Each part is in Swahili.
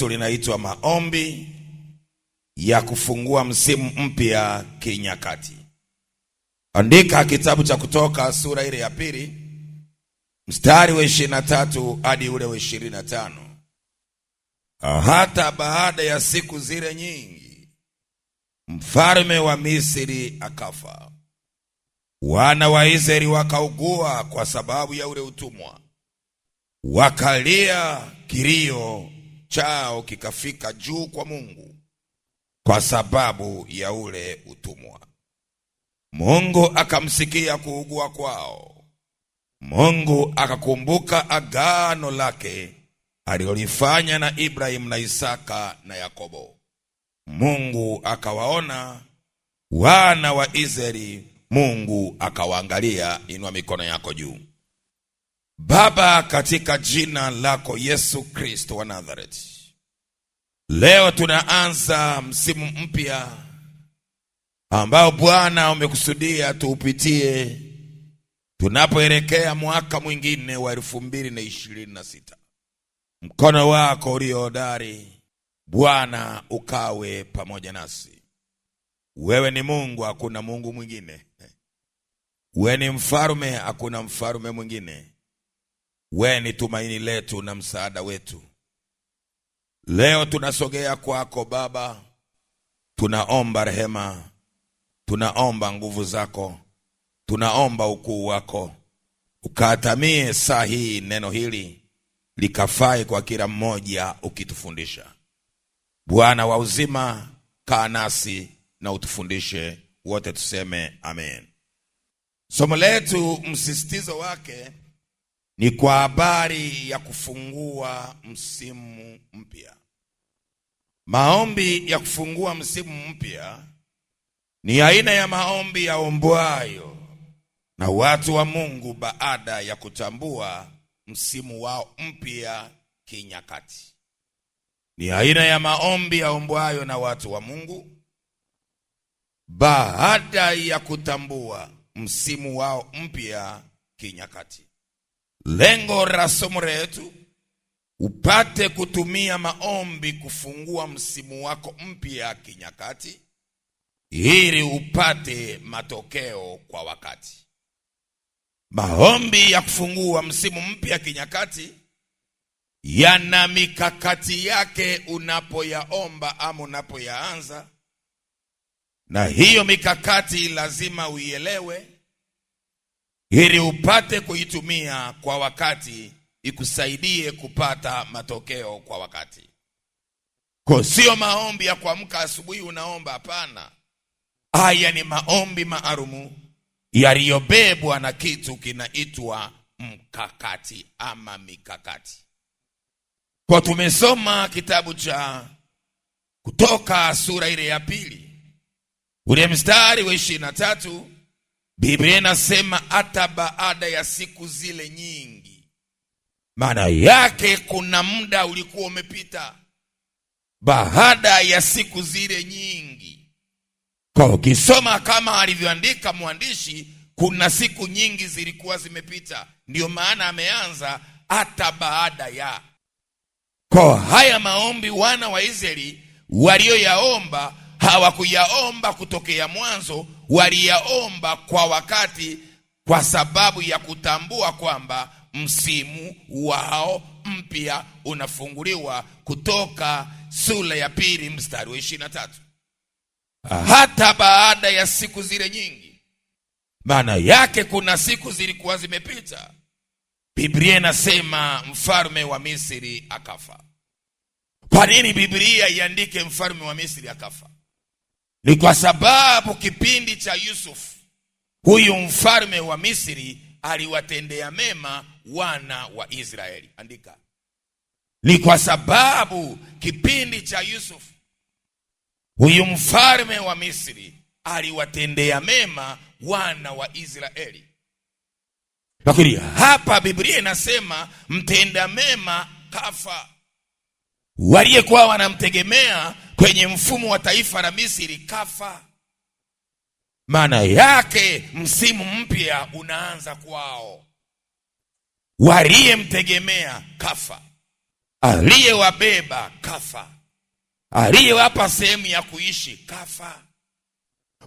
Linaitwa maombi ya kufungua msimu mpya kinyakati. Andika kitabu cha Kutoka sura ile ya 2 mstari wa 23 hadi ule wa 25. Hata baada ya siku zile nyingi, mfalme wa Misri akafa. Wana wa Israeli wakaugua kwa sababu ya ule utumwa. Wakalia, kilio chao kikafika juu kwa Mungu kwa sababu ya ule utumwa. Mungu akamsikia kuugua kwao. Mungu akakumbuka agano lake alilolifanya na Ibrahim na Isaka na Yakobo. Mungu akawaona wana wa Israeli, Mungu akawaangalia. Inua mikono yako juu. Baba, katika jina lako Yesu Kristo wa Nazareti, leo tunaanza msimu mpya ambao Bwana umekusudia tuupitie tunapoelekea mwaka mwingine wa 2026. Mkono wako ulio hodari Bwana ukawe pamoja nasi. Wewe ni Mungu, hakuna Mungu mwingine. Wewe ni mfalme, hakuna mfalme mwingine. Wewe ni tumaini letu na msaada wetu. Leo tunasogea kwako Baba, tunaomba rehema, tunaomba nguvu zako, tunaomba ukuu wako. Ukatamie saa hii neno hili likafai kwa kila mmoja ukitufundisha. Bwana wa uzima, kaa nasi na utufundishe. Wote tuseme amen. Somo letu msisitizo wake ni kwa habari ya kufungua msimu mpya. Maombi ya kufungua msimu mpya ni aina ya maombi yaombwayo na watu wa Mungu baada ya kutambua msimu wao mpya kinyakati. Ni aina ya maombi yaombwayo na watu wa Mungu baada ya kutambua msimu wao mpya kinyakati. Lengo la somo letu upate kutumia maombi kufungua msimu wako mpya kinyakati ili upate matokeo kwa wakati. Maombi ya kufungua msimu mpya kinyakati yana mikakati yake unapoyaomba ama unapoyaanza, na hiyo mikakati lazima uielewe ili upate kuitumia kwa wakati, ikusaidie kupata matokeo kwa wakati. Kwa sio maombi ya kuamka asubuhi unaomba, hapana. Haya ni maombi maalumu yaliyobebwa na kitu kinaitwa mkakati ama mikakati. Kwa tumesoma kitabu cha Kutoka sura ile ya 2 ule mstari wa 23. Biblia inasema hata baada ya siku zile nyingi. Maana yake kuna muda ulikuwa umepita baada ya siku zile nyingi. Kwa ukisoma kama alivyoandika mwandishi, kuna siku nyingi zilikuwa zimepita, ndio maana ameanza hata baada ya. Kwa haya maombi wana wa Israeli walioyaomba hawakuyaomba kutokea mwanzo, waliyaomba kwa wakati, kwa sababu ya kutambua kwamba msimu wao mpya unafunguliwa. Kutoka sura ya 2 mstari wa 23. Hata baada ya siku zile nyingi, maana yake kuna siku zilikuwa zimepita. Biblia inasema mfalme wa Misri akafa. Kwa nini Biblia iandike mfalme wa Misri akafa? Ni kwa sababu kipindi cha Yusuf, huyu mfalme wa Misri aliwatendea mema wana wa Israeli. Andika. Ni kwa sababu kipindi cha Yusuf, huyu mfalme wa Misri aliwatendea mema wana wa Israeli. Lakini hapa Biblia inasema mtenda mema kafa. Waliyekuwa wanamtegemea kwenye mfumo wa taifa la Misri kafa. Maana yake msimu mpya unaanza kwao. Waliyemtegemea kafa. aliyewabeba kafa, aliyewapa sehemu ya kuishi kafa.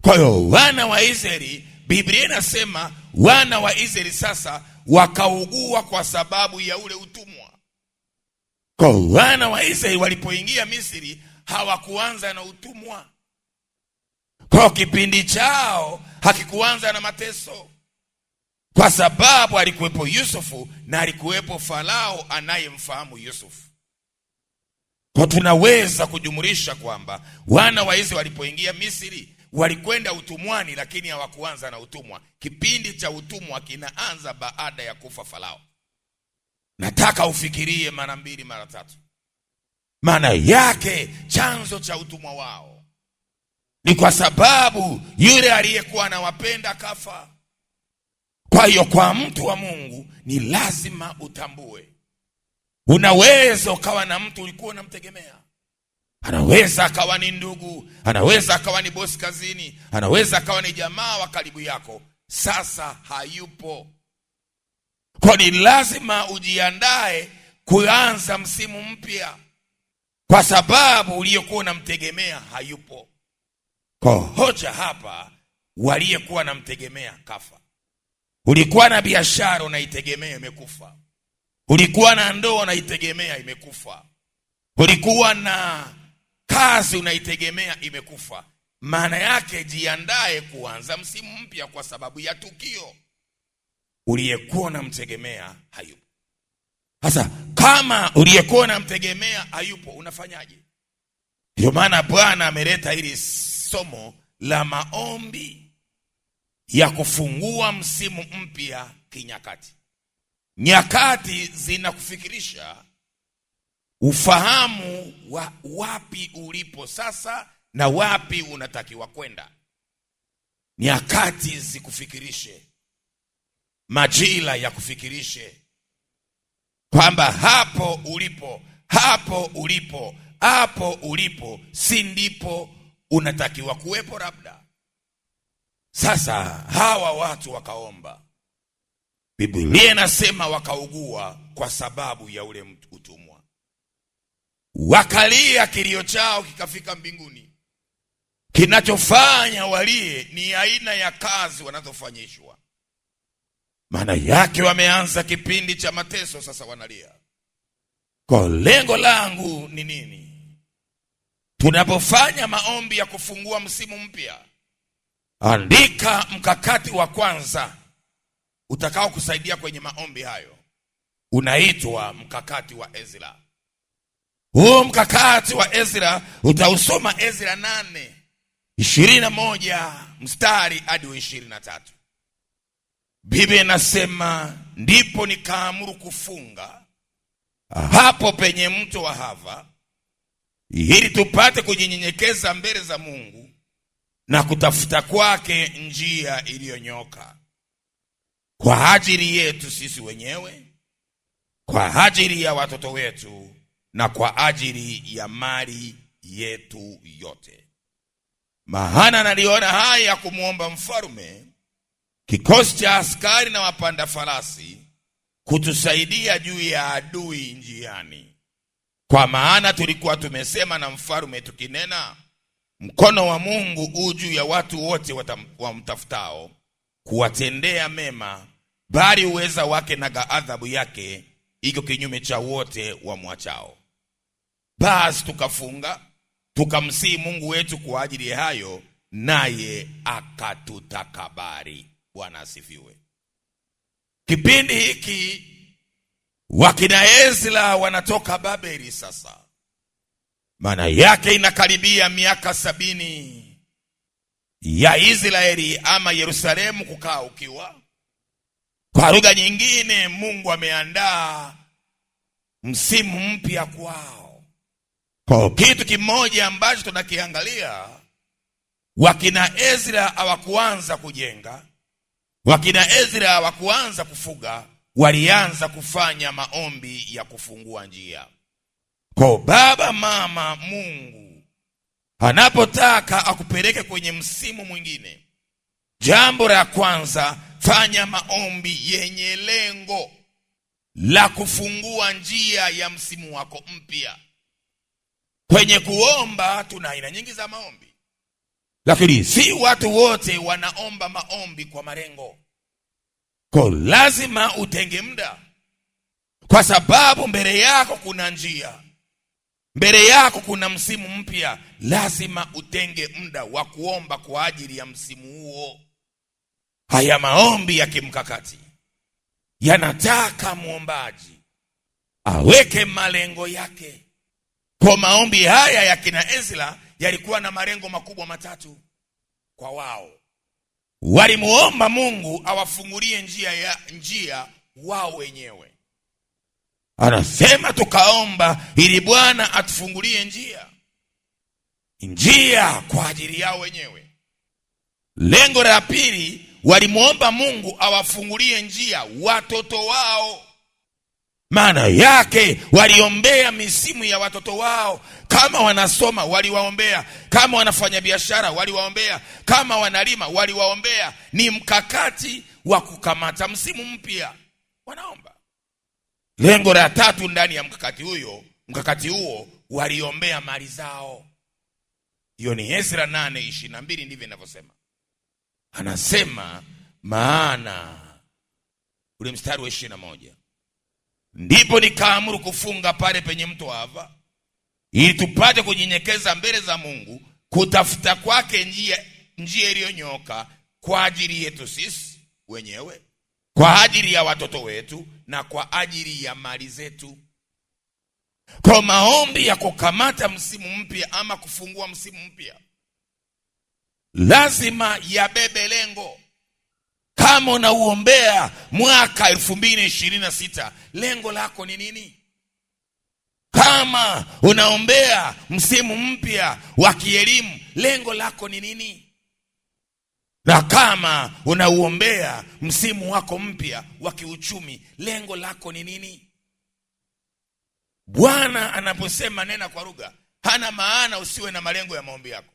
Kwa hiyo wana wa Israeli, Biblia inasema wana wa Israeli sasa wakaugua kwa sababu ya ule utumwa. Kwa wana wa Israeli walipoingia Misri hawakuanza na utumwa. Kwa kipindi chao hakikuanza na mateso, kwa sababu alikuwepo Yusufu na alikuwepo Farao anayemfahamu Yusufu. Kwa tunaweza kujumulisha kwamba wana wa Israeli walipoingia Misri walikwenda utumwani, lakini hawakuanza na utumwa. Kipindi cha utumwa kinaanza baada ya kufa Farao. Nataka ufikirie mara mbili mara tatu. Maana yake chanzo cha utumwa wao ni kwa sababu yule aliyekuwa anawapenda kafa. Kwa hiyo kwa mtu wa Mungu ni lazima utambue, unaweza ukawa na mtu ulikuwa unamtegemea. Anaweza akawa ni ndugu, anaweza akawa ni bosi kazini, anaweza akawa ni jamaa wa karibu yako, sasa hayupo. Kwa ni lazima ujiandae kuanza msimu mpya, kwa sababu uliyekuwa unamtegemea hayupo. Kwa hoja hapa, waliyekuwa wanamtegemea kafa. Ulikuwa na biashara unaitegemea, imekufa. Ulikuwa na ndoa unaitegemea, imekufa. Ulikuwa na kazi unaitegemea, imekufa. Maana yake jiandae kuanza msimu mpya, kwa sababu ya tukio uliyekuwa unamtegemea hayupo. Sasa kama uliyekuwa unamtegemea hayupo, unafanyaje? Ndio maana Bwana ameleta hili somo la maombi ya kufungua msimu mpya kinyakati. Nyakati zinakufikirisha ufahamu wa wapi ulipo sasa na wapi unatakiwa kwenda. Nyakati zikufikirishe, majira ya kufikirishe kwamba hapo ulipo si ndipo unatakiwa kuwepo labda. Sasa hawa watu wakaomba, Biblia inasema wakaugua kwa sababu ya ule utumwa. Wakalia, kilio chao kikafika mbinguni. Kinachofanya walie ni aina ya kazi wanazofanyishwa. Maana yake wameanza kipindi cha mateso, sasa wanalia. Kwa lengo langu ni nini? Tunapofanya maombi ya kufungua msimu mpya, andika mkakati wa kwanza utakao kusaidia kwenye maombi hayo. Unaitwa mkakati wa Ezra. Huo mkakati wa Ezra utausoma Ezra 8:21 mstari hadi 23. Biblia inasema, ndipo nikaamuru kufunga hapo penye mto wa Hava, ili tupate kujinyenyekeza mbele za Mungu na kutafuta kwake njia iliyonyoka, kwa ajili yetu sisi wenyewe, kwa ajili ya watoto wetu, na kwa ajili ya mali yetu yote. Maana naliona haya ya kumwomba mfalme, kikosi cha askari na wapanda farasi, kutusaidia juu ya adui njiani. Kwa maana tulikuwa tumesema na mfalme tukinena, mkono wa Mungu juu ya watu wote wamtafutao, kuwatendea mema, bali uweza wake na ghadhabu yake iko kinyume cha wote wamwachao. Basi tukafunga, tukamsihi Mungu wetu kwa ajili ya hayo, naye akatutakabari. Bwana asifiwe. Kipindi hiki wakina Ezra wanatoka Babeli sasa. Maana yake inakaribia miaka 70 ya Israeli ama Yerusalemu kukaa ukiwa. Kwa lugha nyingine, Mungu ameandaa msimu mpya kwao. Kwa kitu kimoja ambacho tunakiangalia, wakina Ezra hawakuanza kujenga, wakina Ezra hawakuanza kufuga, walianza kufanya maombi ya kufungua njia. Kwa baba mama, Mungu anapotaka akupeleke kwenye msimu mwingine, jambo la kwanza, fanya maombi yenye lengo la kufungua njia ya msimu wako mpya. Kwenye kuomba tuna aina nyingi za maombi, lakini si watu wote wanaomba maombi kwa malengo. Kwa lazima utenge muda, kwa sababu mbele yako kuna njia, mbele yako kuna msimu mpya. Lazima utenge muda wa kuomba kwa ajili ya msimu huo. Haya maombi ya kimkakati yanataka muombaji aweke malengo yake. Kwa maombi haya ya kina Ezra yalikuwa na malengo makubwa matatu kwa wao. Walimuomba Mungu awafungulie njia wao wenyewe. Anasema tukaomba ili Bwana atufungulie njia kwa ajili yao wenyewe. Lengo la pili, walimuomba Mungu awafungulie njia watoto wao. Maana yake waliombea misimu ya watoto wao. Kama wanasoma waliwaombea, kama wanafanya biashara waliwaombea, kama wanalima waliwaombea. Ni mkakati wa kukamata msimu mpya, wanaomba. Lengo la tatu ndani ya mkakati huo waliombea mali zao. Hiyo ni Ezra 8:22, ndivyo inavyosema. Anasema maana ule mstari wa 21, ndipo nikaamuru kufunga pale penye mto Ava, ili tupate kunyenyekeza mbele za Mungu, kutafuta kwake njia iliyonyoka, kwa ajili yetu sisi wenyewe, kwa ajili ya watoto wetu, na kwa ajili ya mali zetu. Kwa maombi ya kukamata msimu mpya ama kufungua msimu mpya, lazima yabebe lengo. Kama unauombea mwaka 2026, lengo lako ni nini? Kama unaombea msimu mpya wa kielimu, lengo lako ni nini? Na kama unauombea msimu wako mpya wa kiuchumi, lengo lako ni nini? Bwana anaposema nena kwa lugha, hana maana usiwe na malengo ya maombi yako.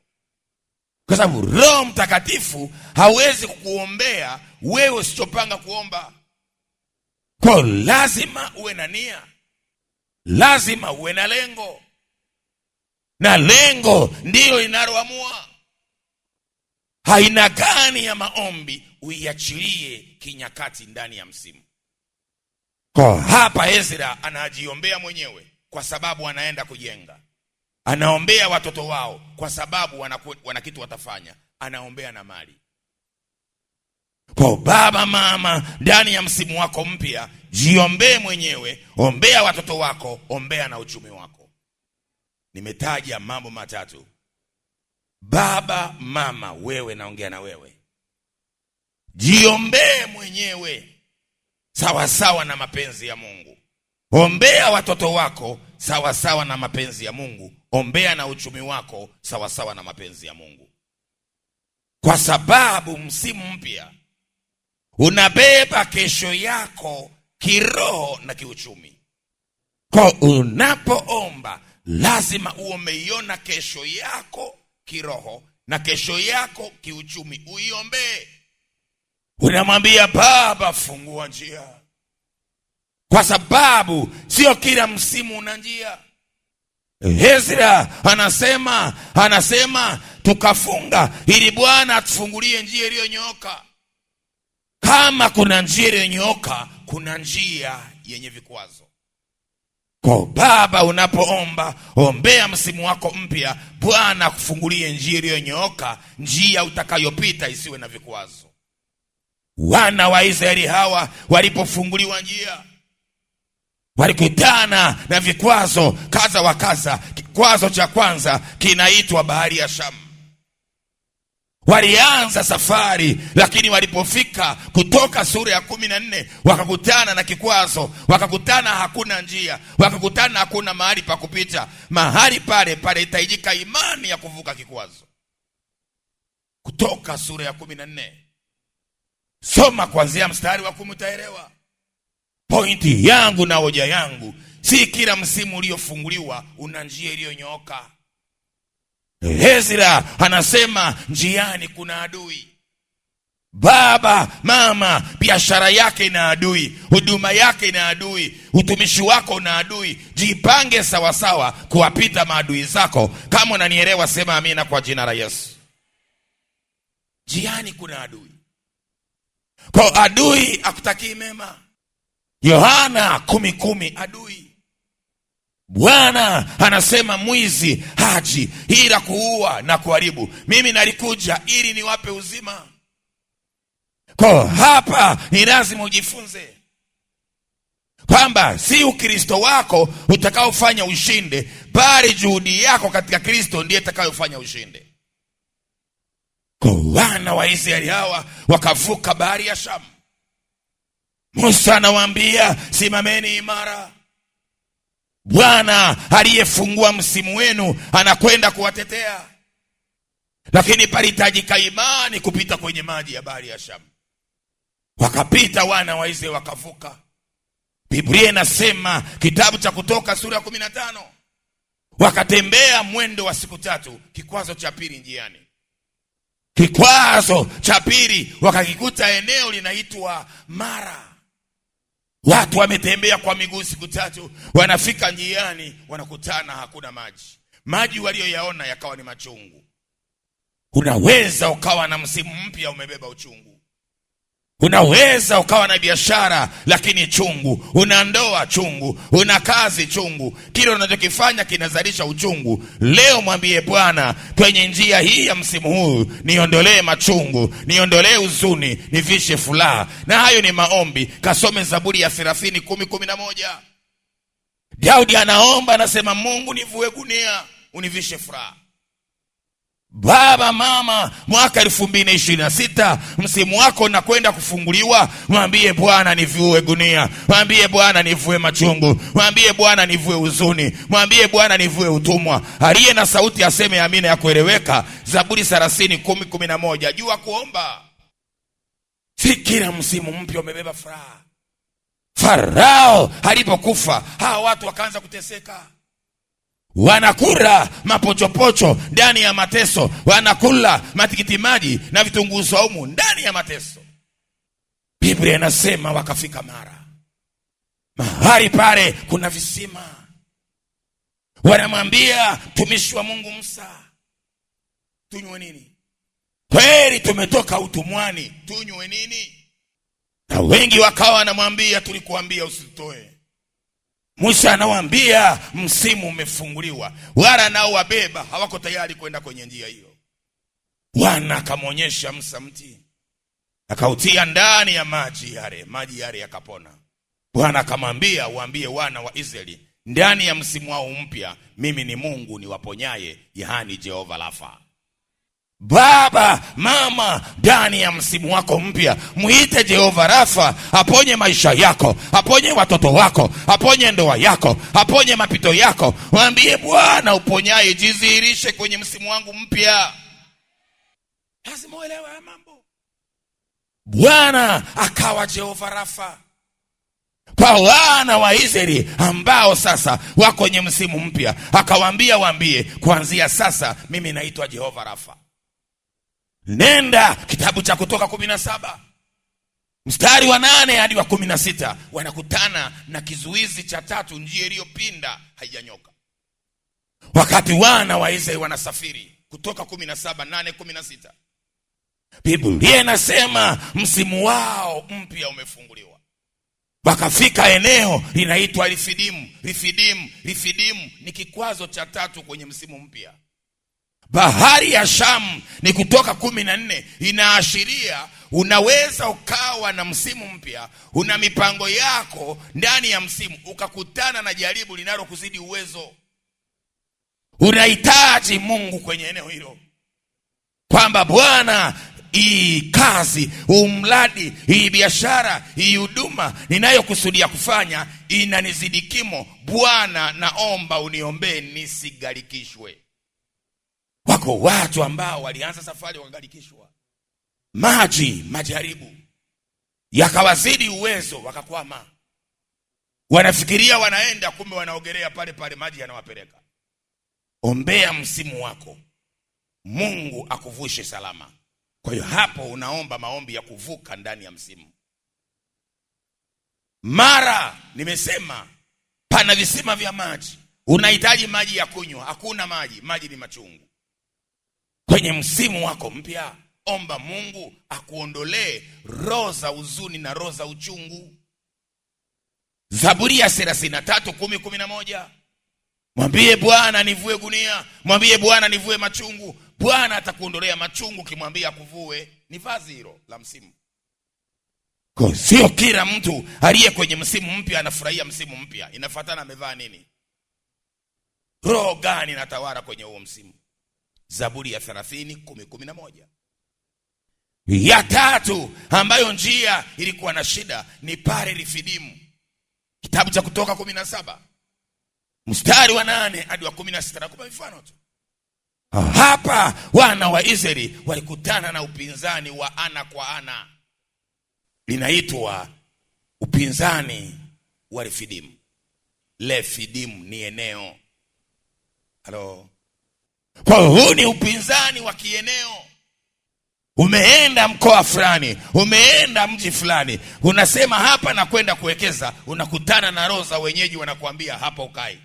Kwa sababu Roho Mtakatifu hawezi kukuombea wewe usichopanga kuomba. Kwa lazima uwe na nia, lazima uwe na lengo, na lengo ndilo linaloamua aina gani ya maombi uiachilie kinyakati ndani ya msimu. Kwa hapa Ezra anajiombea mwenyewe kwa sababu anaenda kujenga. Anaombea watoto wao kwa sababu wana kitu watafanya. Anaombea na mali. Kwa baba, mama, ndani ya msimu wako mpya, jiombee mwenyewe, ombea watoto wako, ombea na uchumi wako. Nimetaja mambo matatu. Baba, mama, wewe, naongea na wewe. Jiombee mwenyewe sawa sawa na mapenzi ya Mungu. Ombea watoto wako sawa sawa na mapenzi ya Mungu. Ombea na uchumi wako sawa sawa na mapenzi ya Mungu. Kwa sababu msimu mpya unabeba kesho yako kiroho na kiuchumi. Kwa unapoomba lazima umeiona kesho yako kiroho na kesho yako kiuchumi, uiombee. Unamwambia Baba, fungua njia. Kwa sababu sio kila msimu una njia. Ezra anasema tukafunga ili Bwana atufungulie njia iliyonyooka. Kama kuna njia iliyonyooka, kuna njia yenye vikwazo. Kwa baba, unapoomba, ombea msimu wako mpya, Bwana akufungulie njia iliyonyooka, njia utakayopita isiwe na vikwazo. Wana wa Israeli hawa walipofunguliwa njia, walikutana na vikwazo kadha wa kadha. Kikwazo cha kwanza kinaitwa bahari ya Shamu. Walianza safari, lakini walipofika Kutoka sura ya 14 wakakutana na kikwazo, wakakutana hakuna njia, wakakutana hakuna mahali pa kupita. Mahali pale itajika imani ya kuvuka kikwazo. Kutoka sura ya 14, soma kuanzia mstari wa 10 utaelewa. Pointi yangu na hoja yangu, si kila msimu uliofunguliwa una njia iliyonyooka. Ezra anasema njiani kuna adui. Baba, mama, biashara yake ina adui, huduma yake ina adui, utumishi wako una adui. Jipange sawasawa kuwapita maadui zako. Kama unanielewa sema amina kwa jina la Yesu. Jiani kuna adui. Kwa adui akutakii mema. Yohana 10:10 adui. Bwana anasema mwizi haji ila kuua na kuharibu. Mimi nalikuja ili niwape uzima. Kwa hapa ni lazima ujifunze kwamba si Ukristo wako utakaofanya ushinde, bali juhudi yako katika Kristo ndiye itakayofanya ushinde. Kwa wana wa Israeli hawa wakavuka bahari ya Shamu. Musa anawaambia simameni imara. Bwana aliyefungua msimu wenu anakwenda kuwatetea. Lakini palihitajika imani kupita kwenye maji ya bahari ya Shamu. Wakapita wana wa Israeli wakavuka. Biblia inasema kitabu cha Kutoka sura 15, wakatembea mwendo wa siku 3. Kikwazo cha pili njiani. Kikwazo cha pili wakakikuta eneo linaitwa Mara. Watu wametembea kwa miguu siku 3, wanafika njiani wanakutana hakuna maji. Maji walioyaona yakawa ni machungu. Unaweza ukawa na msimu mpya umebeba uchungu. Unaweza ukawa na biashara lakini chungu, una ndoa chungu, una kazi chungu, kile unachokifanya kinazalisha uchungu. Leo mwambie Bwana, kwenye njia hii ya msimu huu niondolee machungu, niondolee huzuni, nivishe furaha. Na hayo ni maombi. Kasome Zaburi ya 30:10-11. Daudi anaomba, anasema Mungu nivue gunia, univishe furaha. Baba, mama, mwaka 2026 msimu wako unakwenda kufunguliwa. Mwambie Bwana nivue gunia, mwambie Bwana nivue machungu, mwambie Bwana nivue huzuni, mwambie Bwana nivue utumwa. Aliye na sauti aseme amina ya kueleweka. Zaburi 30:10-11. Jua kuomba. Si kila msimu mpya umebeba furaha. Farao alipokufa hawa watu wakaanza kuteseka. Wanakula mapochopocho ndani ya mateso, wanakula matikiti maji na vitunguu saumu ndani ya mateso. Biblia inasema wakafika Mara. Mahali pale kuna visima. Wanamwambia tumishi wa Mungu Musa, tunywe nini? Kweli tumetoka utumwani, tunywe nini? Na wengi wakawa wanamwambia tulikuambia usitoe. Musa anawaambia msimu umefunguliwa. Wala nao wabeba hawako tayari kwenda kwenye njia hiyo. Bwana akamwonyesha Musa mti, akautia ndani ya maji yale yakapona. Bwana akamwambia waambie wana wa Israeli ndani ya msimu wao mpya, mimi ni Mungu niwaponyaye, yaani Jehova Rafa. Baba, mama, ndani ya msimu wako mpya muite Jehova Rafa, aponye maisha yako, aponye watoto wako, aponye ndoa yako, aponye mapito yako. Mwambie Bwana uponyaye, jidhihirishe kwenye msimu wangu mpya. Lazima uelewe haya mambo. Bwana akawa Jehova Rafa kwa wana wa Israeli ambao sasa wako kwenye msimu mpya. Akawaambia waambie kuanzia sasa mimi naitwa Jehova Rafa. Nenda kitabu cha Kutoka 17 mstari wa 8 hadi wa 16. Wanakutana na kizuizi cha 3, njia iliyopinda haijanyoka. Wakati wana wa Israeli wanasafiri, Kutoka 17:8-16. Biblia inasema msimu wao mpya umefunguliwa. Wakafika eneo linaitwa Refidimu. Refidimu ni kikwazo cha 3 kwenye msimu mpya. Bahari ya Shamu ni Kutoka 14. Inaashiria unaweza ukawa na msimu mpya, una mipango yako ndani ya msimu, ukakutana na jaribu linalokuzidi uwezo. Unahitaji Mungu kwenye eneo hilo, kwamba Bwana, hii kazi, umradi, hii biashara, hii huduma ninayokusudia kufanya inanizidi kimo. Bwana, naomba uniombee nisigarikishwe. Wako watu ambao walianza safari wakagarikishwa. Majaribu yakawazidi uwezo, wakakwama. Wanafikiria wanaenda, kumbe wanaogelea pale pale maji yanawapeleka. Ombea msimu wako, Mungu akuvushe salama Kwa hiyo hapo unaomba maombi ya kuvuka ndani ya msimu. Mara nimesema pana visima vya maji, unahitaji maji ya kunywa, hakuna maji, maji ni machungu. Kwenye msimu wako mpya, omba Mungu akuondolee roho za huzuni na roho za uchungu. Zaburi ya 33:10-11. Mwambie Bwana nivue gunia, mwambie Bwana nivue machungu. Bwana atakuondolea machungu kimwambia akuvue. Ni vazi hilo la msimu. Kwa sio kila mtu aliye kwenye msimu mpya anafurahia msimu mpya. Inafuatana amevaa nini, roho gani inatawala kwenye huo msimu. Zaburi ya 30:10-11. Ya tatu ambayo njia ilikuwa na shida ni pale Refidimu. Kitabu cha Kutoka 17 mstari wa 8 hadi wa 16. Nakupa mfano tu. Hapa wana wa Israeli walikutana na upinzani wa ana kwa ana. Linaitwa upinzani wa Refidimu. Refidimu ni eneo. Halo. Kwa huu ni upinzani wa kieneo. Umeenda mkoa fulani, umeenda mji fulani, unasema hapa na kwenda kuwekeza, unakutana na roho za wenyeji wanakuambia hapa ukai.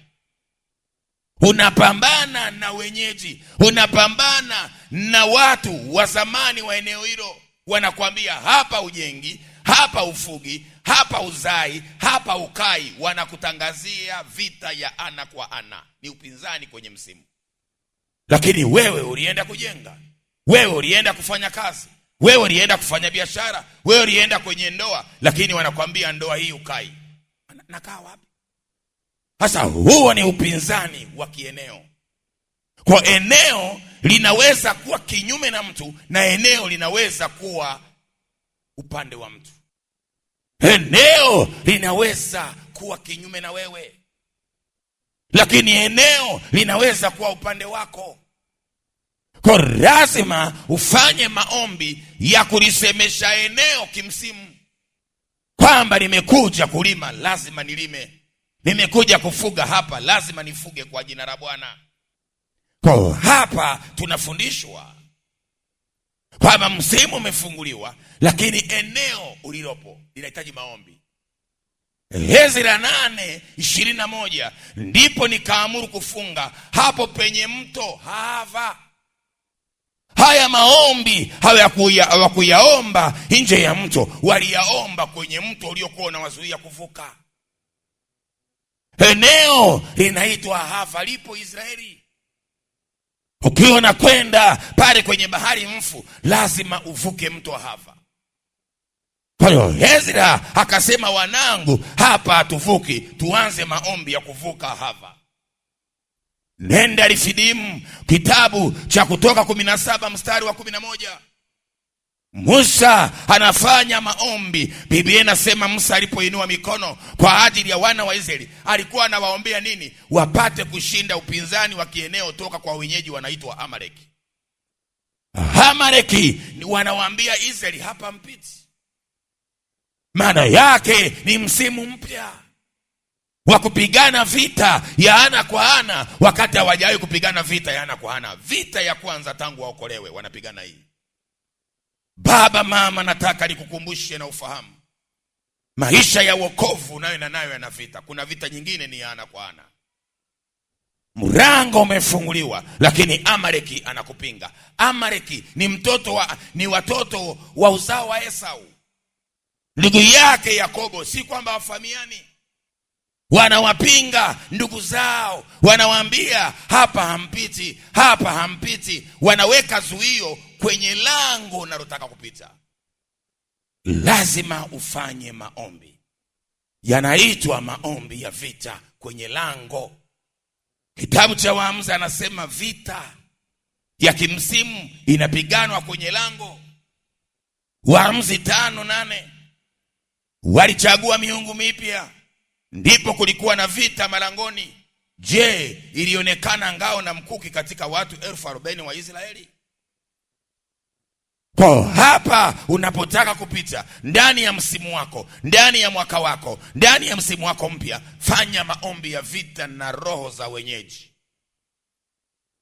Unapambana na wenyeji, unapambana na watu wa zamani wa eneo hilo, wanakuambia hapa ujengi, hapa ufugi, hapa uzai, hapa ukai. Wanakutangazia vita ya ana kwa ana. Ni upinzani kwenye msimu. Lakini wewe ulienda kujenga, wewe ulienda kufanya kazi, wewe ulienda kufanya biashara, wewe ulienda kwenye ndoa, lakini wanakuambia ndoa hii ukai. Nakaa wapi? Sasa huo ni upinzani wa kieneo. Kwa eneo linaweza kuwa kinyume na mtu, na eneo linaweza kuwa upande wa mtu. Eneo linaweza kuwa kinyume na wewe, lakini eneo linaweza kuwa upande wako. Kwa lazima ufanye maombi ya kulisemesha eneo kimsimu, kwamba nimekuja kulima, lazima nilime. Nimekuja kufuga, hapa lazima nifuge kwa jina la Bwana. Kwa hapa tunafundishwa kwamba msimu umefunguliwa, lakini eneo ulilopo linahitaji maombi. Ezra 8:21, ndipo nikaamuru kufunga hapo penye mto Hava. Haya maombi hawakuyaomba nje ya mto, waliyaomba kwenye mto uliokuwa unawazuia kuvuka. Eneo linaitwa Hava, lipo Israeli. Ukiwa na kwenda pale kwenye bahari Mfu, lazima uvuke mto Hava. Kwa hiyo Ezra akasema, wanangu, hapa hatuvuki, tuanze maombi ya kuvuka Hava. Nenda Refidimu. Kitabu cha Kutoka 17 mstari wa 11. Musa anafanya maombi. Biblia inasema Musa alipoinua mikono kwa ajili ya wana wa Israeli, alikuwa anawaombea nini? Wapate kushinda upinzani wa kieneo toka kwa wenyeji wanaitwa Amaleki. Amaleki wanawaambia Israeli, hapa mpiti. Maana yake ni msimu mpya wa kupigana vita ya ana kwa ana, wakati hawajawahi kupigana vita ya ana kwa ana. Vita ya kwanza tangu waokolewe wanapigana hii. Baba, mama, nataka nikukumbushe na ufahamu, maisha ya wokovu nayo yana vita. Kuna vita nyingine ni ana kwa ana. Mlango umefunguliwa, lakini Amaleki anakupinga. Amaleki ni watoto wa uzao wa Esau, ndugu yake Yakobo. Si kwamba wafahamiani. Wanawapinga ndugu zao, wanawaambia hapa hampiti, hapa hampiti. Wanaweka zuio kwenye lango unalotaka kupita. Lazima ufanye maombi, yanaitwa maombi ya vita kwenye lango. Kitabu cha Waamuzi anasema vita ya kimsimu inapiganwa kwenye lango. Waamuzi 5:8. Walichagua miungu mipya, ndipo kulikuwa na vita malangoni. Je, ilionekana ngao na mkuki katika watu 40,000 wa Israeli? Kwa hapa unapotaka kupita ndani ya msimu wako, ndani ya mwaka wako, ndani ya msimu wako mpya, fanya maombi ya vita na roho za wenyeji.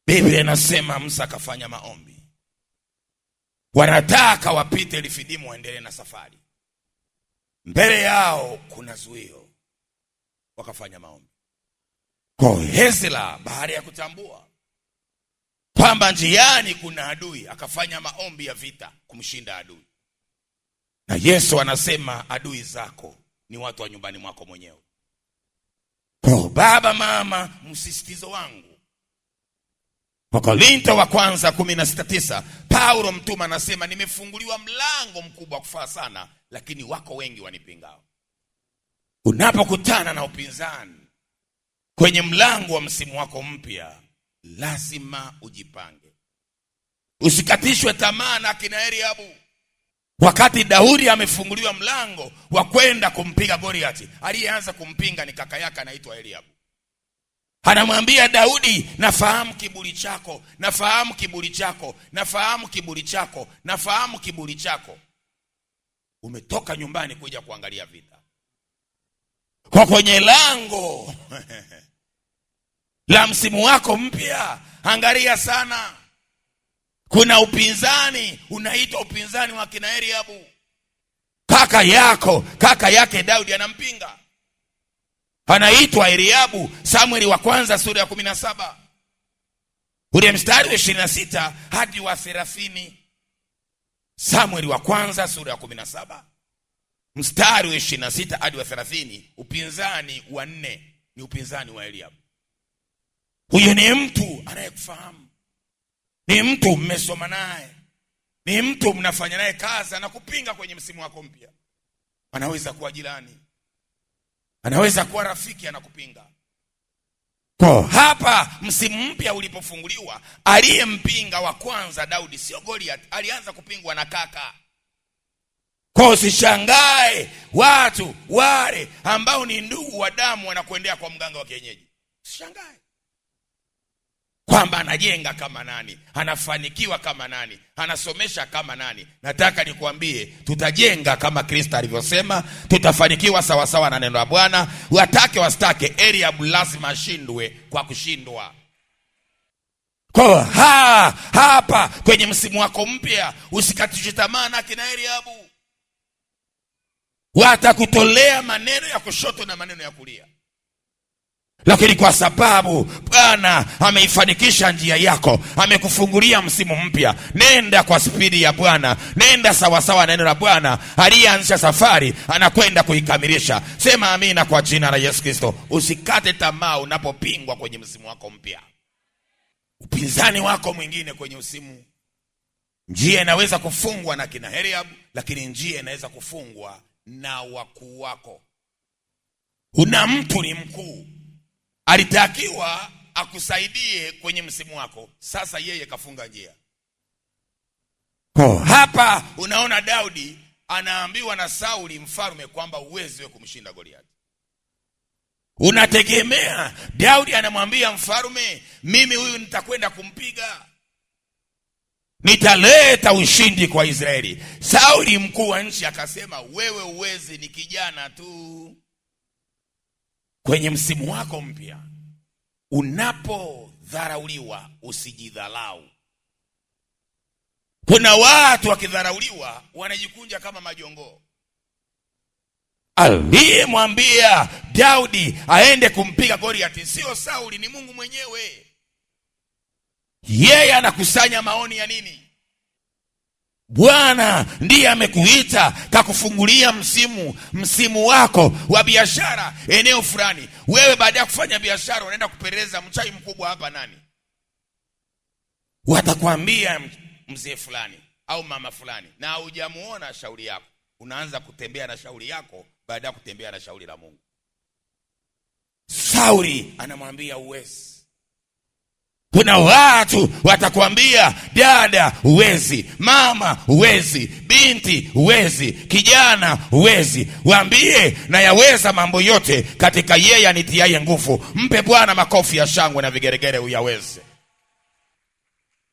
Biblia inasema Musa akafanya maombi. wanataka wapite Refidimu waendelee na safari. Mbele yao kuna zuio, wakafanya maombi. Kwa Ezra baada ya kutambua kwamba njiani kuna adui, akafanya maombi ya vita kumshinda adui. Na Yesu anasema adui zako ni watu wa nyumbani mwako mwenyewe. Kwa baba, mama, msisitizo wangu, Wakorintho wa kwanza 16:9, Paulo mtume anasema nimefunguliwa mlango mkubwa wa kufaa sana, lakini wako wengi wanipingao. Unapokutana na upinzani kwenye mlango wa msimu wako mpya, lazima ujipange. Usikatishwe tamaa na kina Eliabu. Wakati Daudi amefunguliwa mlango wa kwenda kumpiga Goliati, aliyeanza kumpinga ni kaka yake anaitwa Eliabu. Anamwambia Daudi, nafahamu kiburi chako, nafahamu kiburi chako, nafahamu kiburi chako, nafahamu kiburi chako. Umetoka nyumbani kuja kuangalia vita. Kwa kwenye lango la msimu wako mpya, angalia sana. Kuna upinzani unaitwa upinzani wa kina Eliabu. Kaka yake Daudi anampinga, anaitwa Eliabu. Samueli wa kwanza sura ya 17 ule mstari wa 26 hadi wa 30. Samueli wa kwanza sura ya 17 mstari wa 26 hadi wa 30. Upinzani wa 4 ni upinzani wa Eliabu. Huyo ni mtu anayekufahamu, ni mtu mmesoma naye, ni mtu mnafanya naye kazi, anakupinga kwenye msimu wako mpya. Anaweza kuwa jirani, anaweza kuwa rafiki, anakupinga. Kwa hapa msimu mpya ulipofunguliwa, aliyempinga wa kwanza Daudi sio Goliath, alianza kupingwa na kaka. Kwa usishangae watu wale ambao ni ndugu wa damu wanakuendea kwa mganga wa kienyeji. Usishangae kwamba anajenga kama nani, anafanikiwa kama nani, anasomesha kama nani. Nataka nikuambie, tutajenga kama Kristo alivyosema, tutafanikiwa sawa sawa na neno la Bwana. Watake wasitake, Eliabu lazima ashindwe kwa kushindwa. Kwa hapa kwenye msimu wako mpya, usikatishe tamaa na kina Eliabu. Watakutolea maneno ya kushoto na maneno ya kulia, lakini kwa sababu Bwana ameifanikisha njia yako, amekufungulia msimu mpya, nenda kwa spidi ya Bwana, nenda sawa sawa na neno la Bwana. Aliyeanzisha safari anakwenda kuikamilisha. Sema amina kwa jina la Yesu Kristo. Usikate tamaa unapopingwa kwenye msimu wako mpya. Upinzani wako mwingine kwenye msimu, njia inaweza kufungwa na kina Eliabu, lakini njia inaweza kufungwa na wakuu wako. Una mtu ni mkuu, alitakiwa akusaidie kwenye msimu wako, sasa yeye kafunga njia. Hapa unaona Daudi anaambiwa na Sauli mfalme kwamba uwezi wewe kumshinda Goliathi. Unategemea Daudi anamwambia mfalme, mimi huyu nitakwenda kumpiga, nitaleta ushindi kwa Israeli. Sauli mkuu wa nchi akasema, wewe uwezi, ni kijana tu. Kwenye msimu wako mpya, unapodharauliwa usijidhalau. Kuna watu wakidharauliwa wanajikunja kama majongoo. Aliyemwambia Daudi aende kumpiga Goliathi sio Sauli, ni Mungu mwenyewe. Yeye anakusanya maoni ya nini? Bwana ndiye amekuita kakufungulia msimu wako wa biashara eneo fulani. Wewe baada ya kufanya biashara unaenda kupeleza mchai mkubwa hapa nani? Watakwambia mzee fulani au mama fulani, na hujamuona shauri yako. Unaanza kutembea na shauri yako baada ya kutembea na shauri la Mungu. Sauli anamwambia uwezi. Kuna watu watakwambia dada uwezi, mama uwezi, binti uwezi, kijana uwezi. Waambie na yaweza mambo yote katika yeye anitiaye nguvu. Mpe Bwana makofi ya shangwe na vigeregere uyaweze.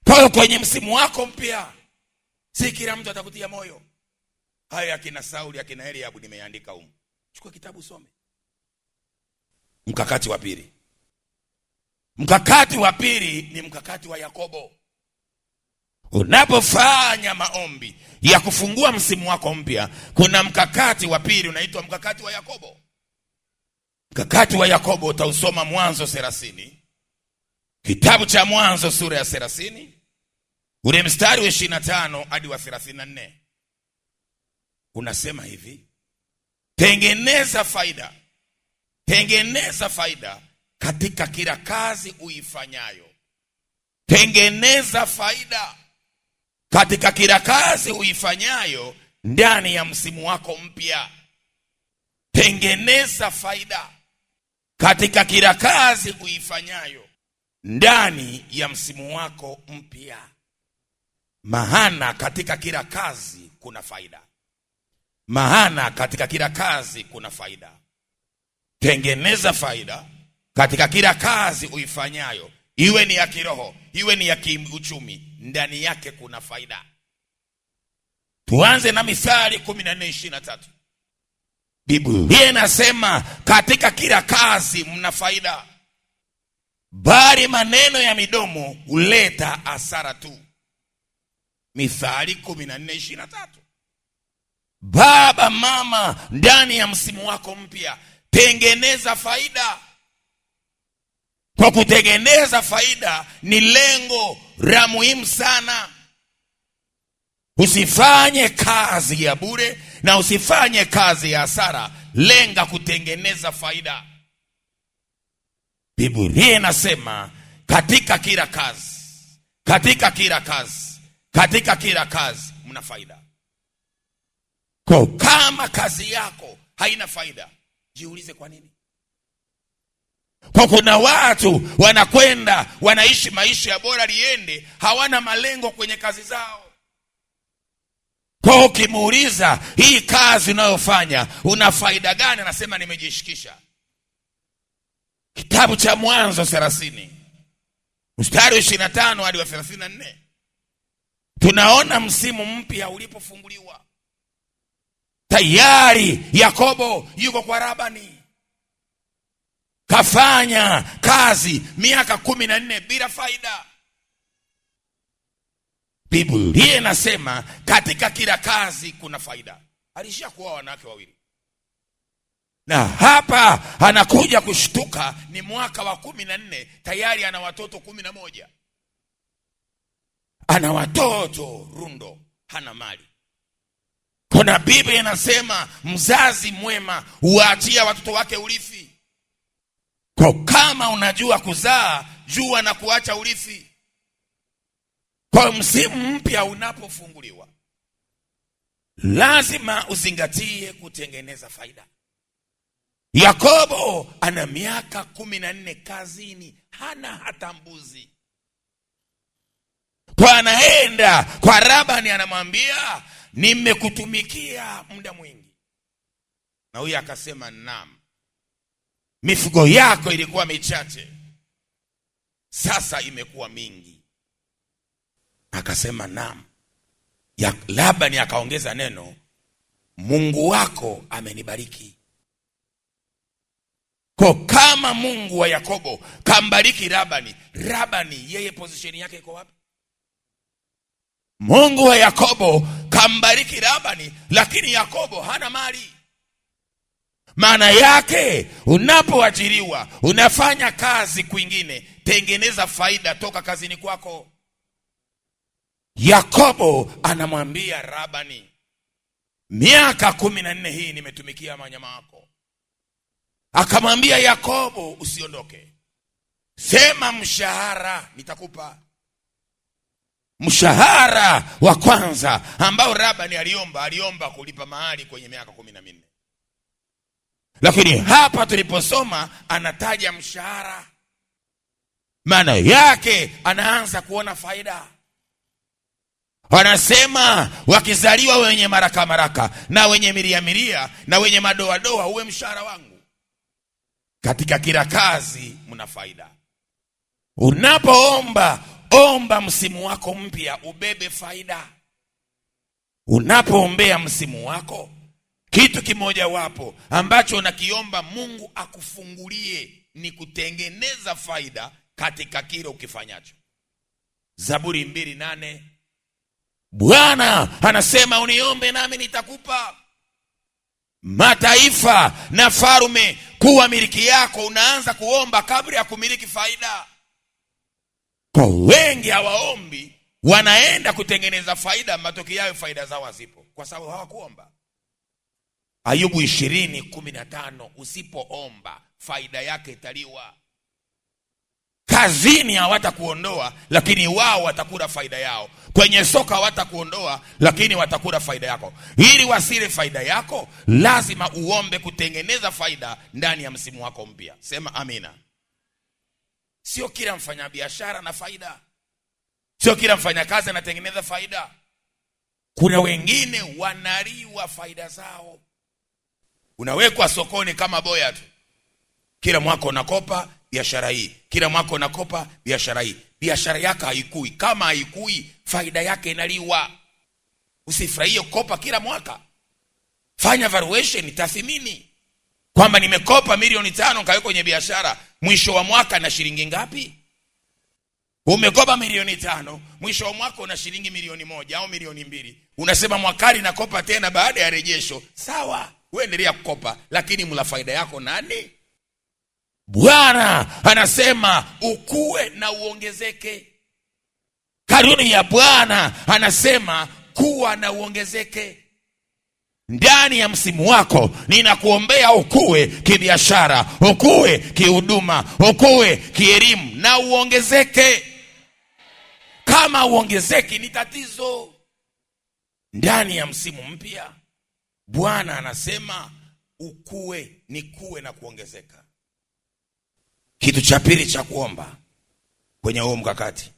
Kwa kwenye msimu wako mpya, si kila mtu atakutia moyo. Haya akina Sauli, akina Eliabu nimeandika huko. Chukua kitabu some. Mkakati wa pili. Mkakati wa pili ni mkakati wa Yakobo. Unapofanya maombi ya kufungua msimu wako mpya, kuna mkakati wa pili unaitwa mkakati wa Yakobo. Mkakati wa Yakobo utausoma Mwanzo 30. Kitabu cha Mwanzo sura ya 30, ule mstari wa 25 hadi wa 34. Unasema hivi: tengeneza faida katika kila kazi uifanyayo. Tengeneza faida katika kila kazi uifanyayo ndani ya msimu wako mpya. Tengeneza faida katika kila kazi uifanyayo ndani ya msimu wako mpya. Maana katika kila kazi kuna faida. Maana katika kila kazi kuna faida. Tengeneza faida katika kila kazi uifanyayo, iwe ni ya kiroho, iwe ni ya kiuchumi, ndani yake kuna faida. Tuanze na Mithali 14:23. Biblia inasema katika kila kazi mna faida, bali maneno ya midomo huleta hasara tu. Mithali 14:23. Baba, mama, ndani ya msimu wako mpya, tengeneza faida. Kwa kutengeneza faida ni lengo la muhimu sana. Usifanye kazi ya bure na usifanye kazi ya hasara. Lenga kutengeneza faida. Biblia inasema katika kila kazi mna faida. Kwa kama kazi yako haina faida, jiulize kwa nini. Kwa kuna watu wanakwenda wanaishi maisha ya bora liende, hawana malengo kwenye kazi zao. Kwa ukimuuliza, hii kazi unayofanya una faida gani? Anasema nimejishikisha. Kitabu cha Mwanzo 30 mstari wa 25 hadi wa 34. Tunaona msimu mpya ulipofunguliwa. Tayari Yakobo yuko kwa Labani. Kafanya kazi miaka 14 bila faida. Biblia inasema katika kila kazi kuna faida. Alishakuwa wanawake wawili, na hapa anakuja kushtuka, ni mwaka wa 14, tayari ana watoto 11. Ana watoto rundo, hana mali. Kuna Biblia inasema mzazi mwema huachia watoto wake urithi. Kwa kama unajua kuzaa, jua na kuacha urithi. Kwa msimu mpya unapofunguliwa, lazima uzingatie kutengeneza faida. Yakobo ana miaka 14 kazini, hana hata mbuzi. Kwa anaenda kwa Labani, anamwambia nimekutumikia muda mwingi. Na huyu akasema naam. Mifugo yako ilikuwa michache, sasa imekuwa mingi. Akasema naam. Labani akaongeza neno, Mungu wako amenibariki. Kwa kama Mungu wa Yakobo kambariki Labani yeye position yake iko wapi? Mungu wa Yakobo kambariki Labani, lakini Yakobo hana mali. Maana yake unapoajiriwa, unafanya kazi kwingine, tengeneza faida toka kazini kwako. Yakobo anamwambia Labani, miaka 14 hii nimetumikia wanyama wako. Akamwambia Yakobo, usiondoke, sema mshahara nitakupa. Mshahara wa kwanza ambao Labani aliomba kulipa mahali kwenye miaka 14. Lakini hapa tuliposoma anataja mshahara, maana yake anaanza kuona faida. Wanasema wakizaliwa wenye maraka na wenye milia na wenye madoa uwe mshahara wangu. Katika kila kazi mna faida. Omba msimu wako mpya ubebe faida. Unapoombea msimu wako, kitu kimoja wapo ambacho unakiomba Mungu akufungulie ni kutengeneza faida katika kile ukifanyacho. Zaburi 2:8 Bwana anasema uniombe nami nitakupa. Mataifa na farume kuwa miliki yako. Unaanza kuomba kabla ya kumiliki faida. Kwa wengi hawaombi, wanaenda kutengeneza faida, matokeo yao faida zao hazipo kwa sababu hawakuomba. Ayubu 20:15, usipoomba faida yake italiwa. Kazini hawatakuondoa, lakini wao watakula faida yao. Kwenye soka hawatakuondoa, lakini watakula faida yako. Ili wasile faida yako, lazima uombe kutengeneza faida ndani ya msimu wako mpya. Sema amina. Sio kila mfanyabiashara na faida, sio kila mfanyakazi anatengeneza faida. Kuna wengine wanaliwa faida zao. Unawekwa sokoni kama boya tu. Kila mwaka unakopa biashara hii, kila mwaka unakopa biashara hii. Biashara yako haikui. Kama haikui, faida yake inaliwa. Usifurahie kopa kila mwaka. Fanya valuation, tathmini kwamba nimekopa milioni 5 kaweka kwenye biashara, mwisho wa mwaka na shilingi ngapi? Umekopa milioni 5, mwisho wa mwaka una shilingi milioni 1 au milioni 2. Unasema mwakani nakopa tena baada ya rejesho. Sawa, uendelea kukopa, lakini mla faida yako nani? Bwana anasema ukue na uongezeke. Kanuni ya Bwana anasema kuwa na uongezeke. Ndani ya msimu wako ninakuombea ukue kibiashara, ukue kihuduma, ukue kielimu na uongezeke. Kama uongezeki ni tatizo. Ndani ya msimu mpya Bwana anasema ukue, nikue na kuongezeka. Kitu cha pili cha kuomba kwenye huo mkakati,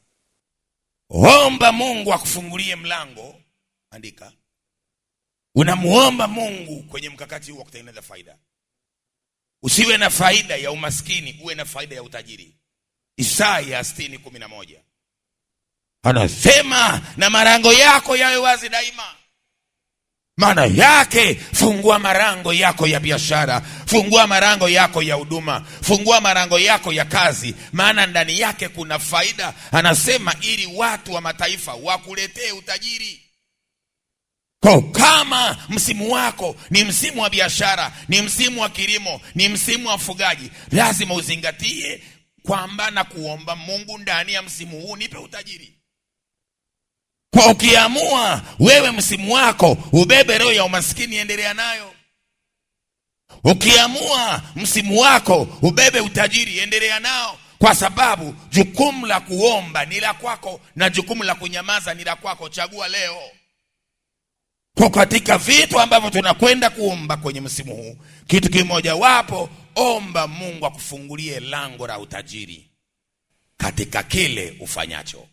omba Mungu akufungulie mlango. Andika, unamuomba Mungu kwenye mkakati huu wa kutengeneza faida. Usiwe na faida ya umaskini, uwe na faida ya utajiri. Isaya 60:11 anasema na malango yako yawe wazi daima. Maana yake fungua malango yako ya biashara, fungua malango yako ya huduma, fungua malango yako ya kazi, maana ndani yake kuna faida. Anasema ili watu wa mataifa wakuletee utajiri. Kwa kama msimu wako ni msimu wa biashara, ni msimu wa kilimo, ni msimu wa ufugaji, lazima uzingatie kwamba na kuomba Mungu ndani ya msimu huu nipe utajiri. Kwa ukiamua wewe msimu wako ubebe roho ya umaskini, endelea nayo. Ukiamua msimu wako ubebe utajiri, endelea nao, kwa sababu jukumu la kuomba ni la kwako na jukumu la kunyamaza ni la kwako. Chagua leo. Kwa katika vitu ambavyo tunakwenda kuomba kwenye msimu huu, kitu kimoja wapo, omba Mungu akufungulie lango la utajiri katika kile ufanyacho.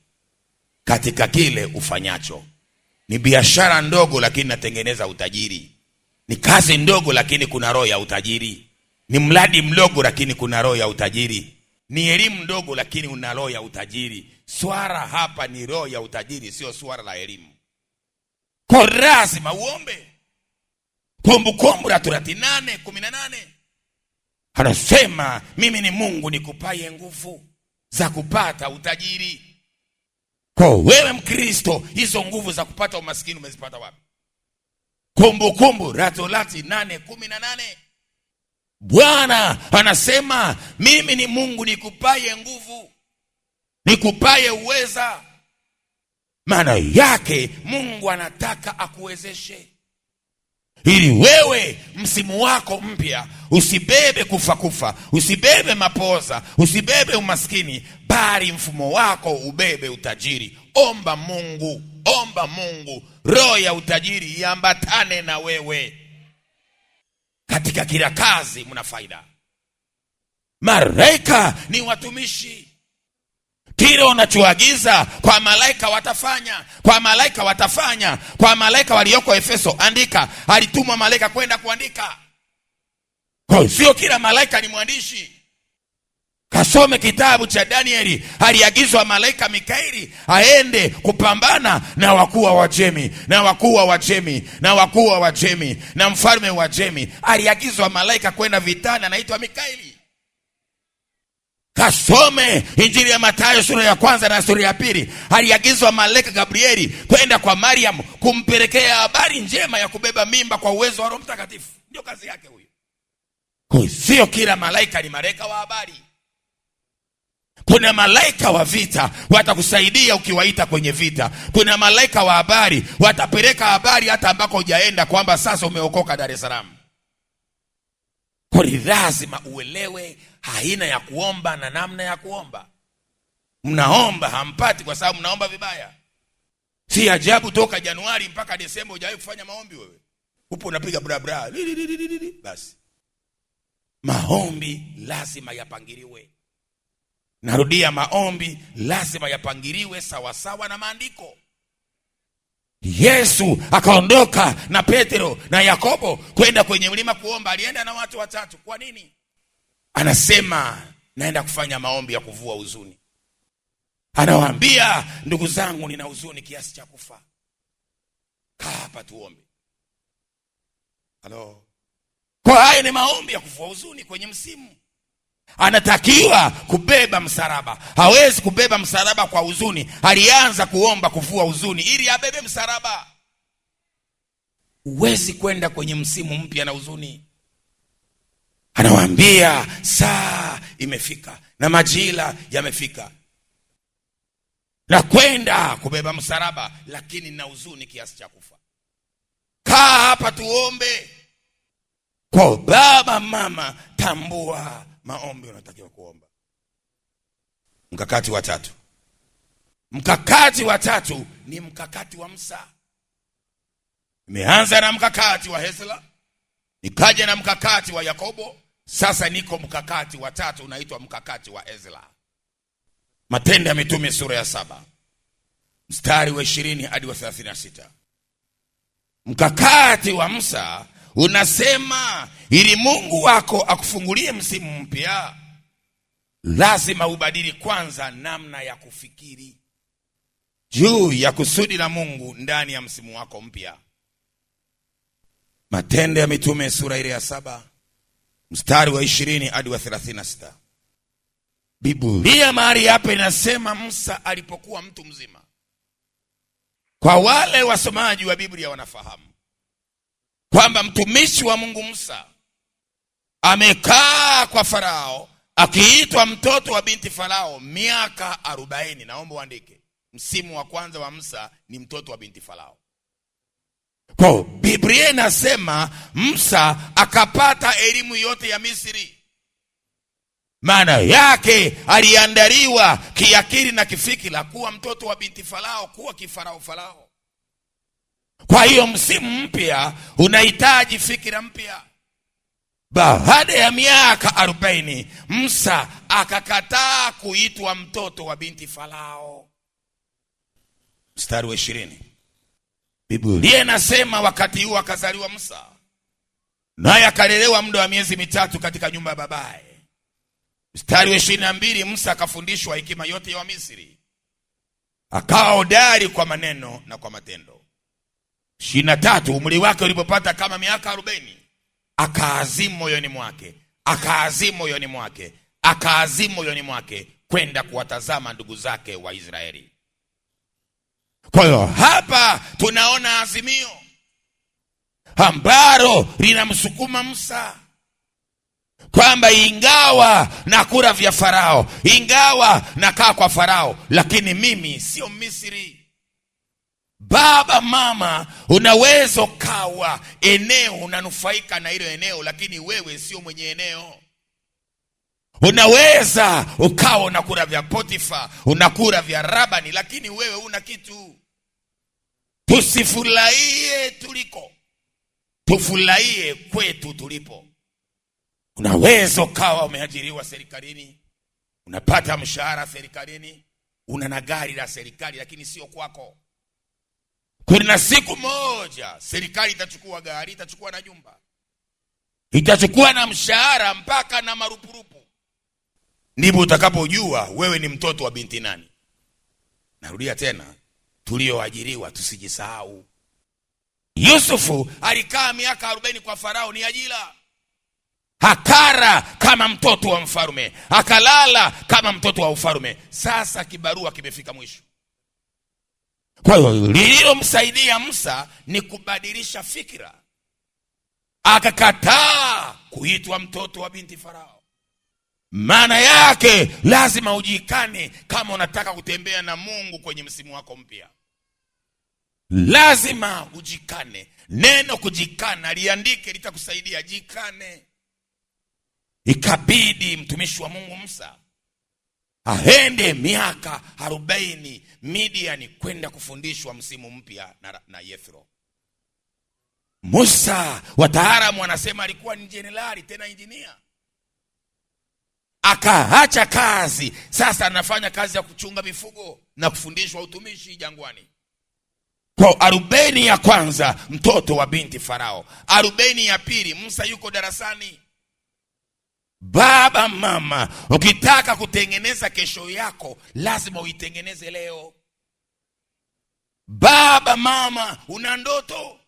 Katika kile ufanyacho. Ni biashara ndogo lakini natengeneza utajiri. Ni kazi ndogo lakini kuna roho ya utajiri. Ni mradi mdogo lakini kuna roho ya utajiri. Ni elimu ndogo lakini una roho ya utajiri. Swala hapa ni roho ya utajiri, sio swala la elimu. Kwa lazima uombe. Kumbukumbu la Torati 8:18 anasema mimi ni Mungu nikupaye nguvu za kupata utajiri. Kwa wewe Mkristo, hizo nguvu za kupata umaskini umezipata wapi? Kumbukumbu la Torati 8:18 Bwana anasema mimi ni Mungu nikupaye nguvu, nikupaye uweza. Maana yake Mungu anataka akuwezeshe ili wewe msimu wako mpya usibebe kufa, usibebe mapoza, usibebe umaskini, bali mfumo wako ubebe utajiri. Omba Mungu, omba Mungu roho ya utajiri iambatane na wewe. Katika kila kazi mna faida. Malaika ni watumishi. Kile unachoagiza kwa malaika watafanya, kwa malaika watafanya. Kwa malaika walioko Efeso, andika, alitumwa malaika kwenda kuandika. Kwa sio kila malaika ni mwandishi. Kasome kitabu cha Danieli, aliagizwa malaika Mikaeli aende kupambana na wakuu wa Wajemi, na wakuu wa Wajemi, na wakuu wa Wajemi, na mfalme wa Wajemi. Aliagizwa malaika kwenda vitani, anaitwa Mikaeli. Kasome Injili ya Mathayo sura ya 1 na sura ya 2. Aliagizwa malaika Gabrieli kwenda kwa Mariam kumpelekea habari njema ya kubeba mimba kwa uwezo wa Roho Mtakatifu. Ndio kazi yake huyo. Kwa sio kila malaika ni malaika wa habari. Kuna malaika wa vita watakusaidia ukiwaita kwenye vita. Kuna malaika wa habari watapeleka habari hata ambako hujaenda, kwamba sasa umeokoka Dar es Salaam. Kwa lazima uelewe aina ya kuomba na namna ya kuomba. Mnaomba hampati kwa sababu mnaomba vibaya. Si ajabu toka Januari mpaka Desemba hujawahi kufanya maombi wewe. Upo unapiga bra bra. Basi. Maombi lazima yapangiliwe. Narudia, maombi lazima yapangiliwe sawa sawa na maandiko. Yesu akaondoka na Petro na Yakobo kwenda kwenye mlima kuomba. Alienda na watu watatu. Kwa nini? Anasema naenda kufanya maombi ya kuvua huzuni. Anawaambia, ndugu zangu, nina huzuni kiasi cha kufa. Kaa hapa tuombe. Halo. Kwa hayo ni maombi ya kuvua huzuni kwenye msimu. Anatakiwa kubeba msalaba. Hawezi kubeba msalaba kwa huzuni. Alianza kuomba kuvua huzuni ili abebe msalaba. Huwezi kwenda kwenye msimu mpya na huzuni. Anawaambia saa imefika na majira yamefika, na kwenda kubeba msalaba, lakini na huzuni kiasi cha kufa. Kaa hapa tuombe. Kwa baba mama, tambua maombi unatakiwa kuomba. Mkakati wa tatu. Mkakati wa tatu ni mkakati wa Musa. Nimeanza na mkakati wa Hezla, nikaja na mkakati wa Yakobo, sasa niko mkakati wa tatu unaitwa mkakati wa Ezra. Matendo ya Mitume sura ya 7 mstari wa 20 hadi wa 36. Mkakati wa Musa unasema ili Mungu wako akufungulie msimu mpya, lazima ubadili kwanza namna ya kufikiri juu ya kusudi la Mungu ndani ya msimu wako mpya. Matendo ya Mitume sura ile ya 7 mstari wa 20 hadi wa 36. Biblia mahali hapa inasema Musa alipokuwa mtu mzima. Kwa wale wasomaji wa Biblia wanafahamu kwamba mtumishi wa Mungu Musa amekaa kwa Farao akiitwa mtoto wa binti Farao miaka 40. Naomba uandike, msimu wa kwanza wa Musa ni mtoto wa binti Farao. Kwa Biblia inasema Musa akapata elimu yote ya Misri. Maana yake aliandaliwa kiakili na kifikira kuwa mtoto wa binti Farao, kuwa kifarao Farao. Kwa hiyo msimu mpya unahitaji fikira mpya. Baada ya miaka 40 Musa akakataa kuitwa mtoto wa binti Farao. Mstari wa 20. Biblia inasema wakati huo akazaliwa Musa, naye akalelewa muda wa miezi 3 katika nyumba ya babaye. Mstari wa 22, Musa akafundishwa hekima yote ya Misri, akawa hodari kwa maneno na kwa matendo. 23, umri wake ulipopata kama miaka 40, akaazimu moyoni mwake kwenda kuwatazama ndugu zake wa Israeli. Kwa hiyo hapa tunaona azimio ambalo linamsukuma Musa kwamba ingawa nakula vya Farao, ingawa nakaa kwa Farao, lakini mimi sio Misri. Baba mama, unaweza kawa eneo unanufaika na hilo eneo, lakini wewe sio mwenye eneo. Unaweza ukawa unakula vya Potifa, unakula vya Labani, lakini wewe una kitu. Tusifurahie tuliko, tufurahie kwetu tulipo. Unaweza ukawa umeajiriwa serikalini, unapata mshahara serikalini, una na gari la serikali, lakini sio kwako. Kuna siku moja serikali itachukua gari, itachukua na nyumba, itachukua na mshahara mpaka na marupurupu. Ndipo utakapojua wewe ni mtoto wa binti nani. Narudia tena, tulioajiriwa tusijisahau. Yusufu alikaa miaka 40 kwa Farao, ni ajira. akara kama mtoto wa mfalme, akalala kama mtoto wa ufalme. Sasa kibarua kimefika mwisho. Kwa hiyo lililomsaidia Musa ni kubadilisha fikira. Akakataa kuitwa mtoto wa binti Farao. Maana yake lazima ujikane kama unataka kutembea na Mungu kwenye msimu wako mpya. Lazima ujikane. Neno kujikana liandike, litakusaidia. Jikane. Ikabidi mtumishi wa Mungu Musa aende miaka 40 Midian kwenda kufundishwa msimu mpya na Yethro. Musa, wataalamu wanasema alikuwa ni jenerali, tena injinia. Akaacha kazi, sasa anafanya kazi ya kuchunga mifugo na kufundishwa utumishi jangwani. Kwa 40 ya kwanza mtoto wa binti Farao, 40 ya pili Musa yuko darasani. Baba, mama, ukitaka kutengeneza kesho yako lazima uitengeneze leo. Baba, mama, una ndoto.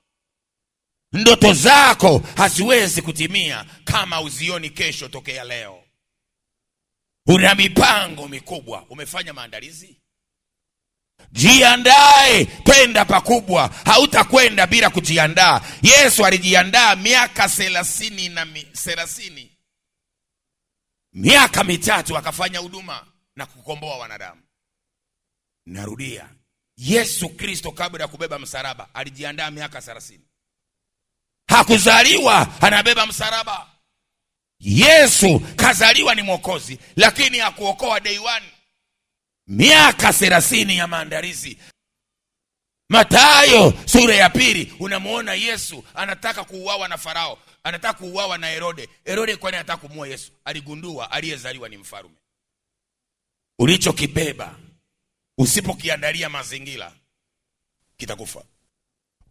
Ndoto zako haziwezi kutimia kama uzioni kesho tokea leo. Una mipango mikubwa, umefanya maandalizi? Jiandae kwenda pakubwa. Hautakwenda bila kujiandaa. Yesu alijiandaa miaka 30 miaka mitatu akafanya huduma na kukomboa wanadamu. Narudia, Yesu Kristo kabla ya kubeba msalaba alijiandaa miaka 30. Hakuzaliwa anabeba msalaba. Yesu kazaliwa ni Mwokozi, lakini hakuokoa day one. Miaka 30 ya maandalizi. Mathayo sura ya 2 unamuona Yesu anataka kuuawa na Farao, anataka kuuawa na Herode. Herode kwani anataka kumuua Yesu? Aligundua aliyezaliwa ni mfalme. Ulichokibeba usipokiandalia mazingira kitakufa.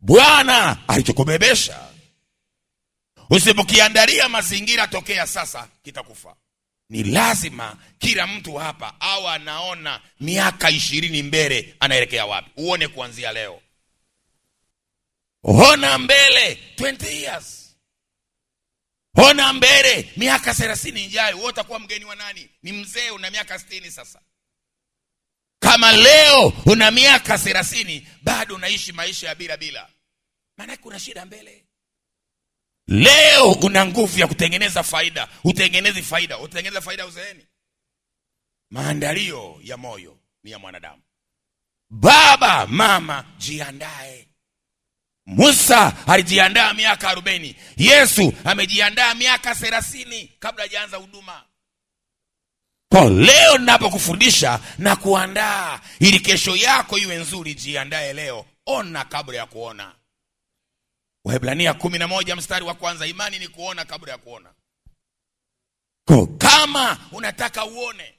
Bwana alichokubebesha usipokiandalia mazingira tokea sasa kitakufa. Ni lazima kila mtu hapa au anaona miaka 20 mbele anaelekea wapi. Uone kuanzia leo. Ona mbele 20 years. Ona mbele miaka 30 ijayo. Wewe utakuwa mgeni wa nani? Ni mzee, una miaka 60 sasa. Kama leo una miaka 30 bado unaishi maisha ya bila, maana kuna shida mbele. Leo una nguvu ya kutengeneza faida, utengenezi faida, utengeneza faida uzeeni. Maandalio ya moyo ni ya mwanadamu. Baba, mama, jiandae. Musa alijiandaa miaka 40. Yesu amejiandaa miaka 30 kabla hajaanza huduma. Kwa leo ninapokufundisha na kuandaa ili kesho yako iwe nzuri, jiandae leo. Ona kabla ya kuona. Waebrania 11 mstari wa kwanza, imani ni kuona kabla ya kuona. Kwa kama unataka uone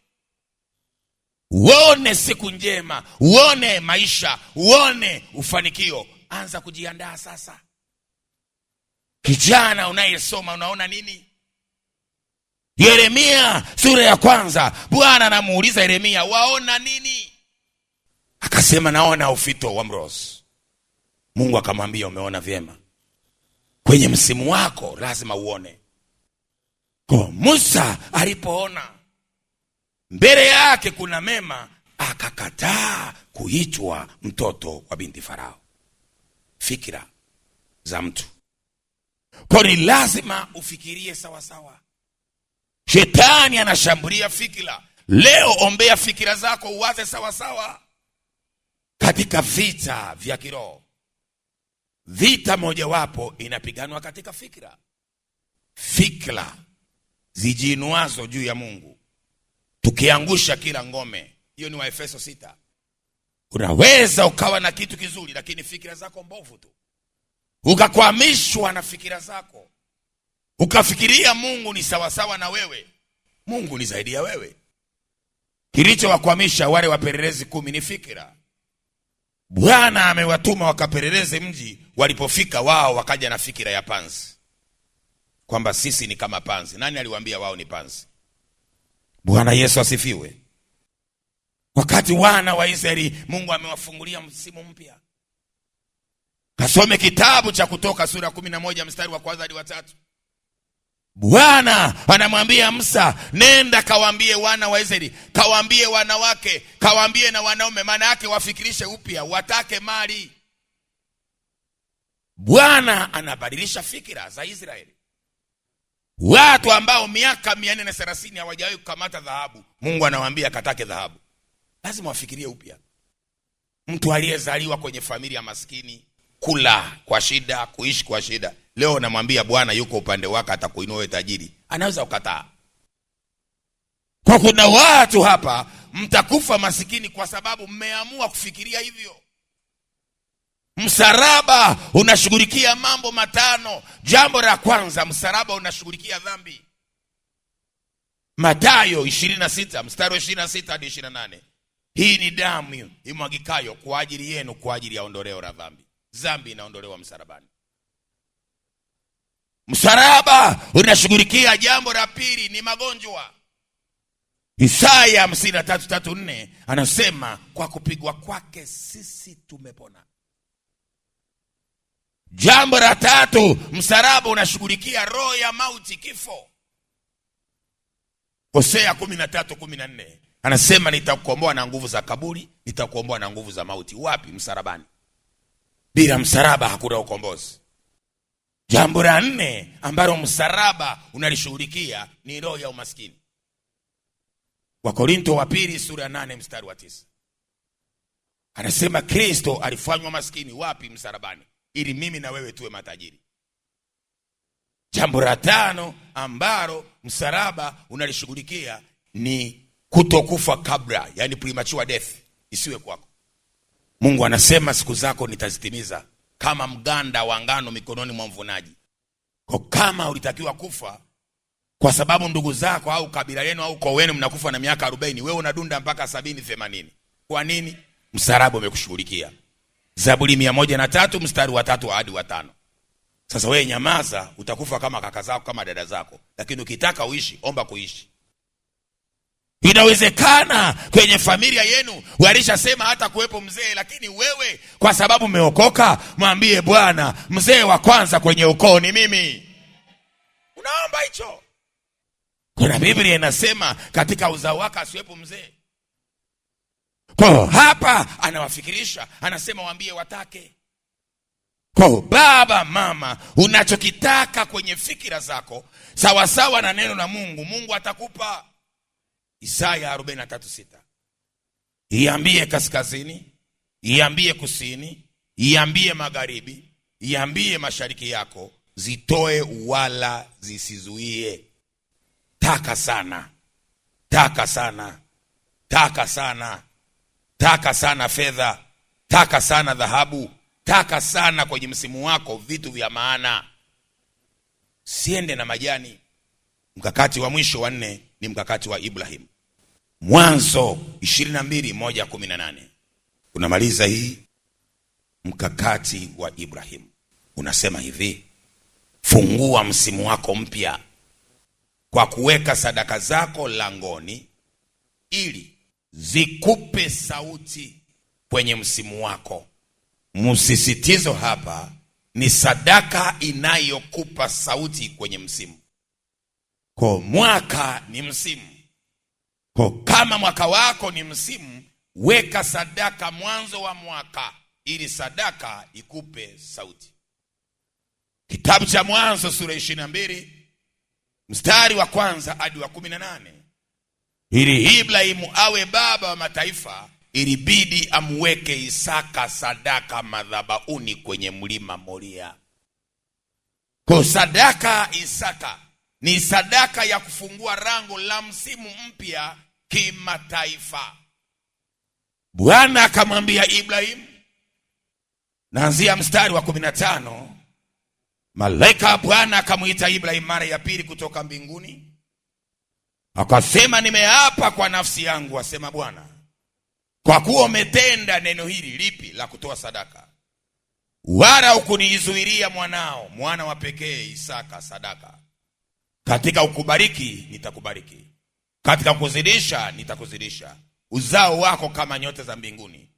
siku njema, uone maisha, uone ufanikio, anza kujiandaa sasa. Kijana unayesoma unaona nini? Yeremia sura ya 1, Bwana anamuuliza Yeremia, waona nini? Akasema naona ufito wa mrozi. Mungu akamwambia umeona vyema. Kwenye msimu wako lazima uone. Kwa Musa alipoona mbele yake kuna mema, akakataa kuitwa mtoto wa binti Farao. Fikira za mtu. Kwa ni lazima ufikirie sawa sawa. Shetani anashambulia fikira. Leo ombea fikira zako, uwaze sawa sawa. Katika vita vya kiroho, vita mojawapo inapiganwa katika fikira. Fikira zijiinuazo juu ya Mungu tukiangusha kila ngome. Hiyo ni Waefeso 6. Unaweza ukawa na kitu kizuri lakini fikira zako mbovu tu, ukakwamishwa na fikira zako, ukafikiria Mungu ni sawasawa na wewe. Mungu ni zaidi ya wewe. Kilichowakwamisha wale wapelelezi 10 ni fikira. Bwana amewatuma wakapeleleze mji, walipofika wao wakaja na fikira ya panzi, kwamba sisi ni kama panzi. Nani aliwaambia wao ni panzi? Bwana Yesu asifiwe. Wakati wana wa Israeli Mungu amewafungulia msimu mpya. Kasome kitabu cha Kutoka sura 11 mstari wa 1 hadi wa 3. Bwana anamwambia Musa, nenda kawaambie wana wa Israeli, kawaambie wanawake, kawaambie na wanaume, maana yake wafikirishe upya, watake mali. Bwana anabadilisha fikira za Israeli. Watu ambao miaka 430 hawajawahi kukamata dhahabu, Mungu anawaambia katake dhahabu. Lazima wafikirie upya. Mtu aliyezaliwa kwenye familia maskini, kula kwa shida, kuishi kwa shida, leo namwambia Bwana yuko upande wako, atakuinua wewe tajiri, anaweza kukataa. Kwa kuna watu hapa mtakufa masikini kwa sababu mmeamua kufikiria hivyo. Msalaba unashughulikia mambo matano. Jambo la kwanza, msalaba unashughulikia dhambi. Mathayo 26 mstari wa 26 hadi 28. Hii ni damu imwagikayo kwa ajili yenu kwa ajili ya ondoleo la dhambi. Dhambi inaondolewa msalabani. Msalaba unashughulikia jambo la pili, ni magonjwa. Isaya 53:4 anasema kwa kupigwa kwake sisi tumepona. Jambo la tatu, msalaba unashughulikia roho ya mauti, kifo. Hosea 13:14 anasema nitakukomboa na nguvu za kaburi, nitakukomboa na nguvu za mauti. Wapi? Msalabani. Bila msalaba hakuna ukombozi. Jambo la nne ambalo msalaba unalishughulikia ni roho ya umaskini. Wakorintho wa pili sura ya 8 mstari wa 9 anasema Kristo alifanywa maskini. Wapi? Msalabani, ili mimi na wewe tuwe matajiri. Jambo la tano ambalo msalaba unalishughulikia ni kutokufa kabla, yani premature death, isiwe kwako. Mungu anasema siku zako nitazitimiza kama mganda wa ngano mikononi mwa mvunaji. Kwa kama ulitakiwa kufa kwa sababu ndugu zako au kabila yenu au kwa wenu mnakufa na miaka 40, wewe unadunda mpaka 70 80. Kwa nini? Msalaba umekushughulikia. Zaburi 103 mstari wa 3 hadi wa 5. Sasa wewe nyamaza, utakufa kama kaka zako, kama dada zako, lakini ukitaka uishi, omba kuishi. Inawezekana kwenye familia yenu walishasema hata kuwepo mzee, lakini wewe kwa sababu umeokoka, mwambie Bwana, mzee wa kwanza kwenye ukoo ni mimi. Unaomba hicho. Kuna Biblia inasema katika uzao wako asiwepo mzee. Kwa hapa anawafikirisha, anasema waambie watake. Kwa baba mama, unachokitaka kwenye fikira zako sawa sawa na neno la Mungu, Mungu atakupa. Isaya 43:6. Iambie kaskazini, iambie kusini, iambie magharibi, iambie mashariki yako, zitoe wala zisizuie. Taka sana, taka sana, taka sana, taka sana fedha, taka sana dhahabu, taka sana kwenye msimu wako vitu vya maana. Siende na majani. Mkakati wa mwisho wa 4 ni mkakati wa Ibrahim. Mwanzo 22:1-18. Unamaliza hii mkakati wa Ibrahim. Unasema hivi: fungua msimu wako mpya kwa kuweka sadaka zako langoni ili zikupe sauti kwenye msimu wako. Msisitizo hapa ni sadaka inayokupa sauti kwenye msimu. Kwa mwaka ni msimu. Kwa kama mwaka wako ni msimu, weka sadaka mwanzo wa mwaka ili sadaka ikupe sauti. Kitabu cha Mwanzo sura 22 mstari wa 1 hadi wa 18. Ili Ibrahimu awe baba wa mataifa, ilibidi amweke Isaka sadaka madhabahuni kwenye mlima Moria. Kwa sadaka Isaka ni sadaka ya kufungua rango la msimu mpya kimataifa. Bwana akamwambia Ibrahim, naanzia mstari wa 15, malaika Bwana akamuita Ibrahim mara ya pili kutoka mbinguni, akasema, nimeapa kwa nafsi yangu, asema Bwana, kwa kuwa umetenda neno hili. Lipi? La kutoa sadaka, wala hukunizuilia mwanao, mwana wa pekee Isaka sadaka. Katika ukubariki nitakubariki, katika kuzidisha nitakuzidisha. Uzao wako kama nyota za mbinguni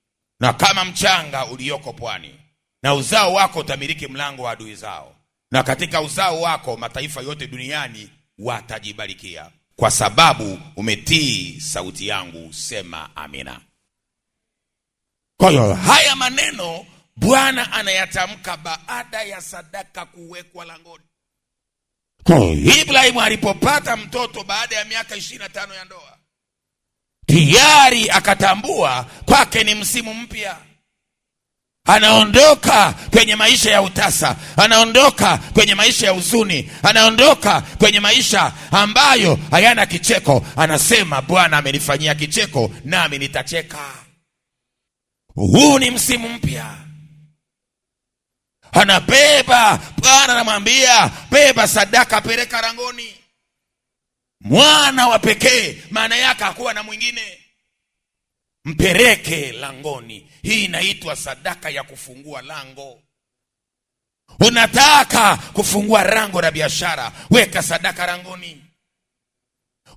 na kama mchanga ulioko pwani, na uzao wako utamiliki mlango wa adui zao. na katika uzao wako mataifa yote duniani watajibarikia, kwa sababu umetii sauti yangu. Sema amina. Kwa hiyo haya maneno Bwana anayatamka baada ya sadaka kuwekwa langoni. Kwa Ibrahimu alipopata mtoto baada ya miaka 25 ya ndoa, tayari akatambua kwake ni msimu mpya. Anaondoka kwenye maisha ya utasa, anaondoka kwenye maisha ya huzuni, anaondoka kwenye maisha ambayo hayana kicheko. Anasema Bwana amenifanyia kicheko nami nitacheka. Huu ni msimu mpya. Anabeba, Bwana anamwambia beba sadaka, peleka langoni. Mwana wa pekee, maana yake hakuwa na mwingine, mpeleke langoni. Hii inaitwa sadaka ya kufungua lango. Unataka kufungua lango la biashara, weka sadaka langoni.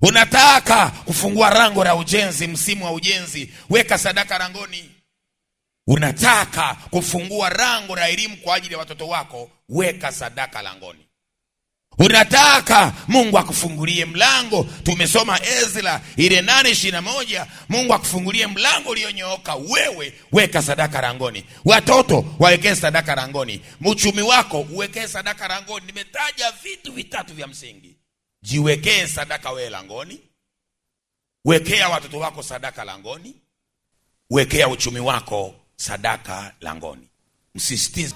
Unataka kufungua lango la ujenzi, msimu wa ujenzi, weka sadaka langoni. Unataka kufungua lango la elimu kwa ajili ya watoto wako, weka sadaka langoni. Unataka Mungu akufungulie mlango, tumesoma Ezra ile 8:21, Mungu akufungulie mlango ulionyooka, wewe weka sadaka langoni. Watoto waweke sadaka langoni. Uchumi wako uweke sadaka langoni. Nimetaja vitu vitatu vya msingi. Jiwekee sadaka wewe langoni, wekea watoto wako sadaka langoni, wekea uchumi wako sadaka langoni. Msisitize.